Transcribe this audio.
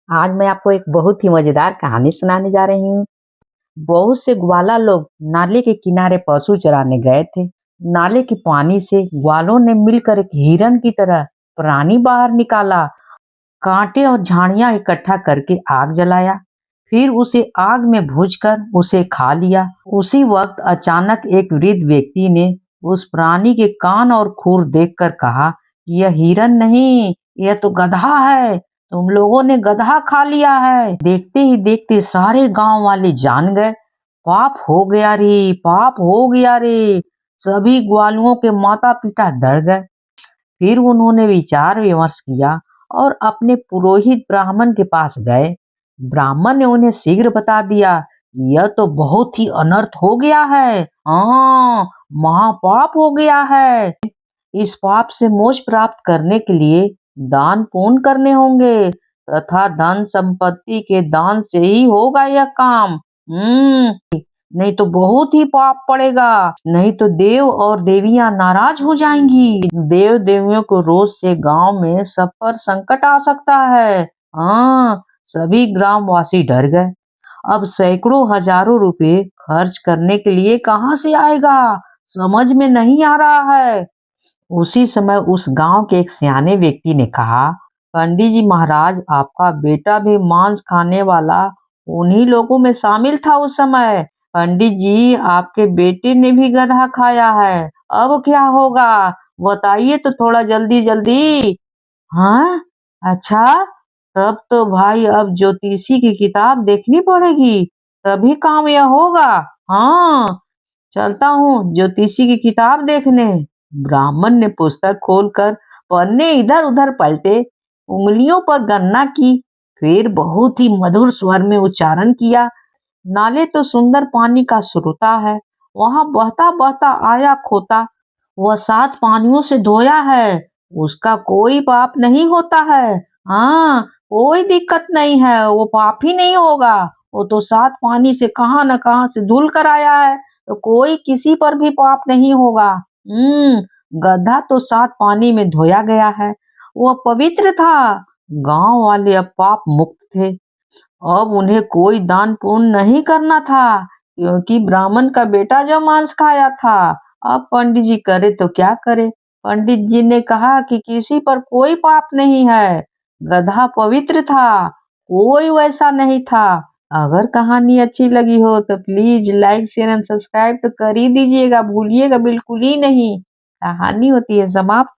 आज मैं आपको एक बहुत ही मजेदार कहानी सुनाने जा रही हूँ। बहुत से ग्वाला लोग नाले के किनारे पशु चराने गए थे। नाले के पानी से ग्वालों ने मिलकर एक हिरन की तरह प्राणी बाहर निकाला। कांटे और झाड़ियां इकट्ठा करके आग जलाया। फिर उसे आग में भूनकर उसे खा लिया। उसी वक्त अचानक एक वृद्ध व्यक्ति ने उस प्राणी के कान और खुर देखकर कहा, यह हिरन नहीं, यह तो गधा है। तुम लोगों ने गधा खा लिया है। देखते ही देखते सारे गांव वाले जान गए, पाप हो गया रे, पाप हो गया रे। सभी ग्वालुओं के माता पिता डर गए। फिर उन्होंने विचार विमर्श किया और अपने पुरोहित ब्राह्मण के पास गए। ब्राह्मण ने उन्हें शीघ्र बता दिया, यह तो बहुत ही अनर्थ हो गया है। हाँ, महापाप हो गया है। इस पाप से मोक्ष प्राप्त करने के लिए दान पुण्य करने होंगे तथा धन संपत्ति के दान से ही होगा यह काम। नहीं तो बहुत ही पाप पड़ेगा। नहीं तो देव और देवियां नाराज हो जाएंगी। देव देवियों को रोज से गांव में सब पर संकट आ सकता है। हाँ, सभी ग्रामवासी डर गए। अब सैकड़ों हजारों रुपए खर्च करने के लिए कहाँ से आएगा, समझ में नहीं आ रहा है। उसी समय उस गांव के एक सियाने व्यक्ति ने कहा, पंडित जी महाराज, आपका बेटा भी मांस खाने वाला उन्हीं लोगों में शामिल था उस समय। पंडित जी, आपके बेटे ने भी गधा खाया है। अब क्या होगा, बताइए तो थोड़ा जल्दी जल्दी। हाँ, अच्छा, तब तो भाई अब ज्योतिषी की किताब देखनी पड़ेगी, तभी काम यह होगा। हाँ, चलता हूँ ज्योतिषी की किताब देखने। ब्राह्मण ने पुस्तक खोलकर पन्ने इधर उधर पलटे, उंगलियों पर गणना की, फिर बहुत ही मधुर स्वर में उच्चारण किया, नाले तो सुंदर पानी का स्रोता है, वहां बहता बहता आया खोता, वह 7 पानियों से धोया है, उसका कोई पाप नहीं होता है। हाँ, कोई दिक्कत नहीं है, वो पाप ही नहीं होगा। वो तो 7 पानी से कहाँ न कहाँ से धुल कर आया है, तो कोई किसी पर भी पाप नहीं होगा। गधा तो 7 पानी में धोया गया है, वह पवित्र था। गांव वाले अब पाप मुक्त थे। अब उन्हें कोई दान पुण्य नहीं करना था, क्योंकि ब्राह्मण का बेटा जो मांस खाया था। अब पंडित जी करे तो क्या करे। पंडित जी ने कहा कि किसी पर कोई पाप नहीं है, गधा पवित्र था, कोई वैसा नहीं था। अगर कहानी अच्छी लगी हो तो please like share and subscribe तो कर ही दीजिएगा, भूलिएगा बिल्कुल ही नहीं। कहानी होती है समाप्त।